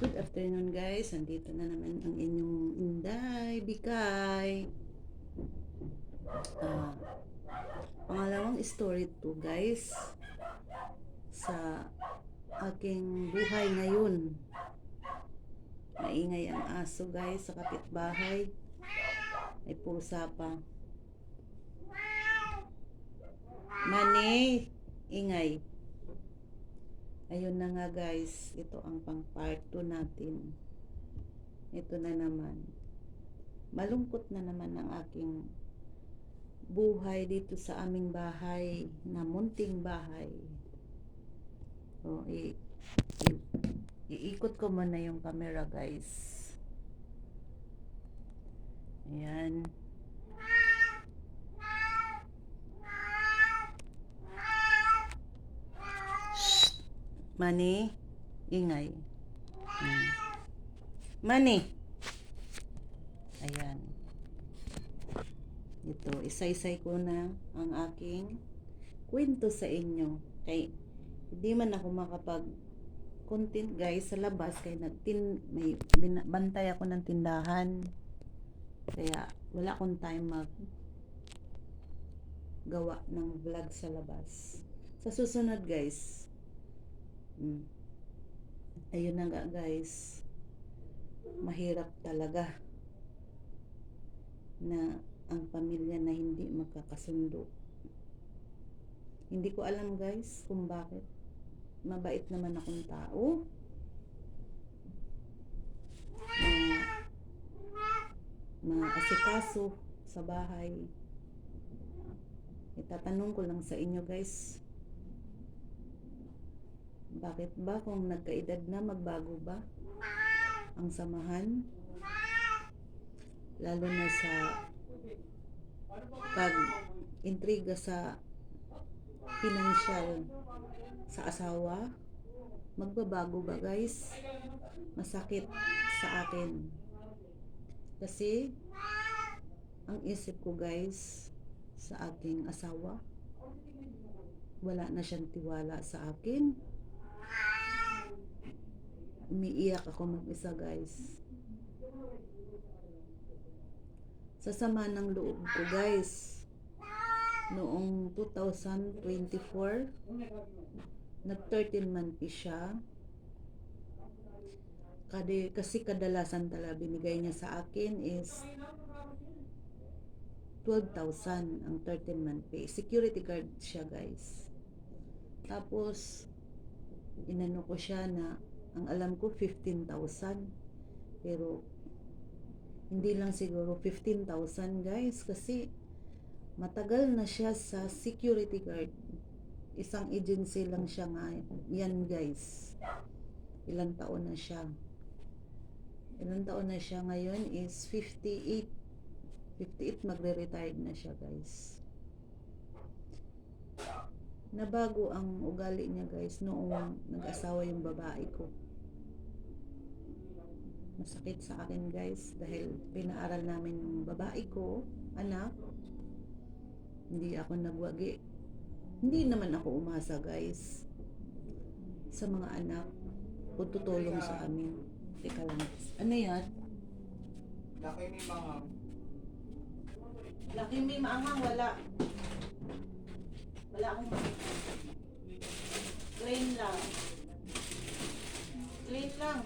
Good afternoon guys, andito na naman ang inyong Inday Bikay. Ah, Pangalawang story to guys sa aking buhay ngayon. Maingay ang aso guys sa kapitbahay. May pusa pa. Mani, ingay. Ayun na nga guys, ito ang pang part 2 natin. Ito na naman. Malungkot na naman ang aking buhay dito sa aming bahay, na munting bahay. So, iikot ko muna yung camera guys. Ayan. Shh! Mani, ingay. Mani. Ayan. Ito, isa-isay ko na ang aking kwento sa inyo. Kay hindi man ako makapag content guys sa labas kay may bantay ako ng tindahan. Kaya wala akong time mag gawa ng vlog sa labas. Sa susunod guys. Ayun na nga guys. Mahirap talaga na ang pamilya na hindi magkakasundo. Hindi ko alam guys kung bakit. Mabait naman akong tao. Maasikaso sa bahay. Itatanong ko lang sa inyo guys. Bakit ba kung nagkaedad na magbago ba ang samahan? Lalo na sa pag-intriga sa financial sa asawa, magbabago ba guys? Masakit sa akin. Kasi ang isip ko guys sa aking asawa, wala na siyang tiwala sa akin. Umiiyak ako mag-isa guys. Sa sama ng loob ko guys, noong 2024, nag-13 month siya. Kasi kadalasan talaga binigay niya sa akin is 12,000 ang 13 month pay. Security guard siya guys. Tapos, inano ko siya na, ang alam ko 15,000. Pero, hindi lang siguro 15,000 guys. Kasi, matagal na siya sa security guard. Isang agency lang siya nga. Yan guys. Ilang taon na siya. Ilang taon na siya ngayon is 58. 58 magre-retired na siya guys. Nabago ang ugali niya guys noong nag-asawa yung babae ko. Masakit sa akin guys dahil pinaaral namin yung babae ko, anak. Hindi ako nagwagi. Hindi naman ako umasa guys sa mga anak o tutulong sa amin. Teka lang. Ano yan? Laki may mga Laki may maangang wala. Wala akong plain lang. Plain lang.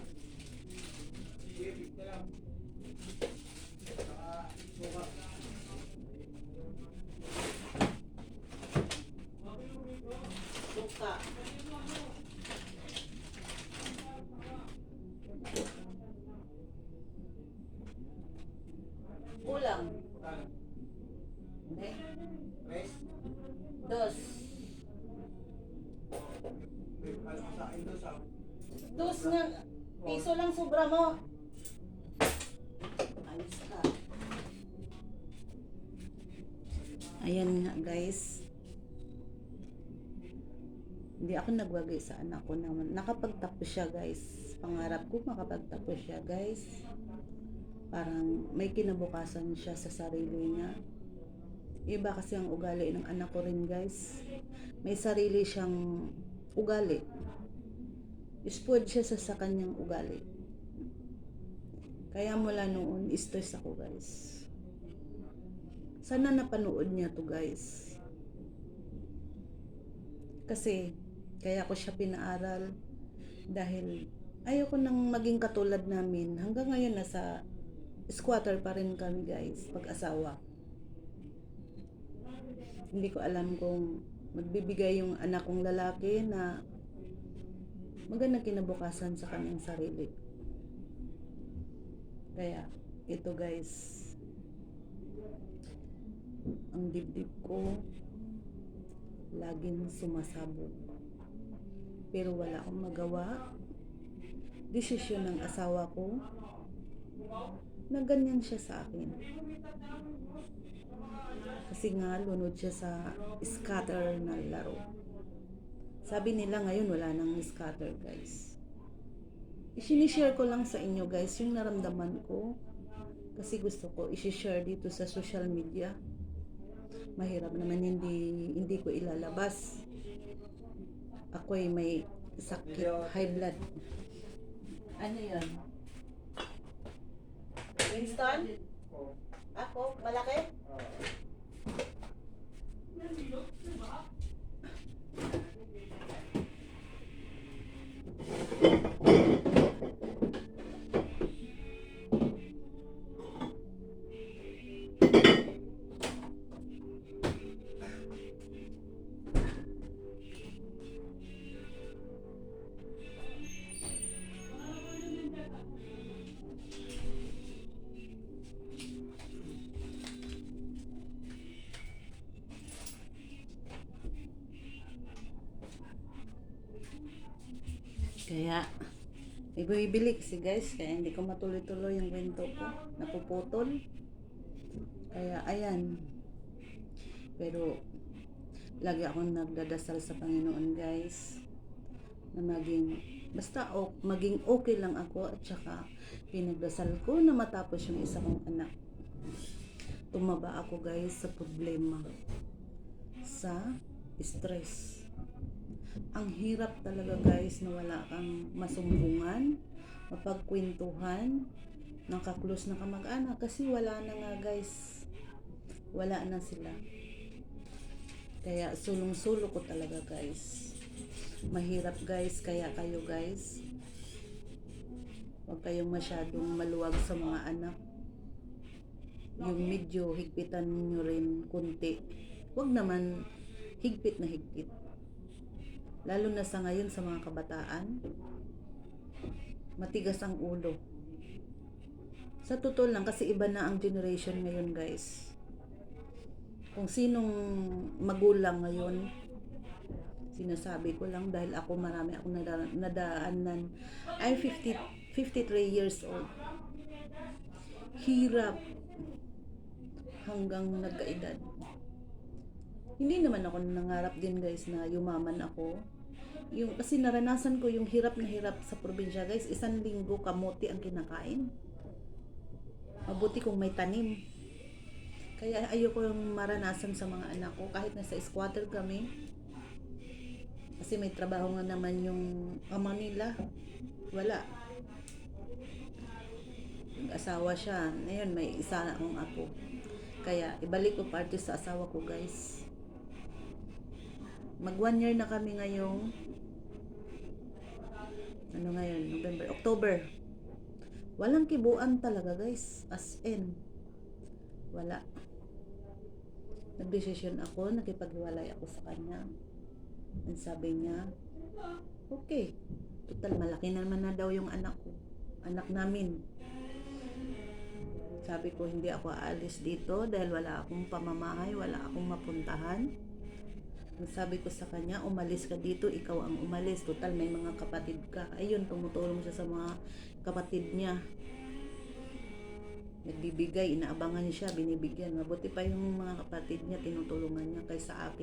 ibig na lang. Suka. Suka. Ulam. Hindi. Tres. Dos. Ano sa akin doon sa Dos nga. Piso lang sobra mo. Ayos ka. Ayan nga guys. Hindi ako nagwagay sa anak ko naman. Nakapagtapos siya guys. Pangarap ko makapagtapos siya guys. Parang may kinabukasan siya sa sarili niya. Iba kasi ang ugali ng anak ko rin guys. May sarili siyang ugali. Spoiled siya sa kanyang ugali. Kaya mula noon, stress ako guys. Sana napanood niya to guys. Kasi, kaya ko siya pinaaral dahil ayoko nang maging katulad namin. Hanggang ngayon nasa squatter pa rin kami guys, pag-asawa. Hindi ko alam kung magbibigay yung anak kong lalaki na magandang kinabukasan sa kanyang sarili. Kaya, ito guys, ang dibdib ko laging sumasabog. Pero wala akong magawa. Desisyon ng asawa ko na ganyan siya sa akin. Kasi nga, lunod siya sa scatter na laro. Sabi nila ngayon wala nang scatter guys. Isinishare ko lang sa inyo guys yung naramdaman ko. Kasi gusto ko isi-share dito sa social media. Mahirap naman hindi ko ilalabas. Ako ay may sakit, high blood. Ano yun? Winston? Ako? Malaki? Kaya, may bumibili kasi guys, kaya hindi ko matuloy-tuloy yung kwento ko. Napuputol. Kaya, ayan. Pero, lagi akong nagdadasal sa Panginoon guys. Na maging okay lang ako. At saka, pinagdasal ko na matapos yung isa kong anak. Tumaba ako guys sa problema. Sa stress. Ang hirap talaga guys na wala kang masumbungan, mapagkwentuhan, ng kaklose na kamag-anak kasi wala na nga guys. Wala na sila. Kaya sulong-sulo ko talaga guys. Mahirap guys, kaya kayo guys, huwag kayong masyadong maluwag sa mga anak. Yung medyo higpitan nyo rin kunti. Huwag naman higpit na higpit. Lalo na sa ngayon sa mga kabataan, matigas ang ulo. Sa totoo lang, kasi iba na ang generation ngayon guys. Kung sinong magulang ngayon, sinasabi ko lang dahil ako marami akong nadaanan. I'm 53 years old. Hirap hanggang nagkaedad. Hindi naman ako nangarap din guys na yumaman ako. Kasi naranasan ko yung hirap na hirap sa probinsya guys. 1 linggo kamote ang kinakain. Mabuti kung may tanim. Kaya ayoko yung maranasan sa mga anak ko kahit nasa squatter kami. Kasi may trabaho nga naman yung ama nila. Wala. Nag-asawa siya. Ngayon may isa akong apo. Kaya ibalik ko parte sa asawa ko guys. Mag 1 year na kami ngayong November, October. Walang kibuan talaga guys. As in. Wala. Nagdesisyon ako, nakipaghiwalay ako sa kanya. And sabi niya, okay. Total, malaki naman na daw yung anak ko. Anak namin. Sabi ko, hindi ako aalis dito dahil wala akong pamamahay, wala akong mapuntahan. Sabi ko sa kanya, umalis ka dito, ikaw ang umalis. Total, may mga kapatid ka. Ayun, tumutulong siya sa mga kapatid niya. Nagbibigay, inaabangan siya, binibigyan. Mabuti pa yung mga kapatid niya, tinutulungan niya kaysa akin.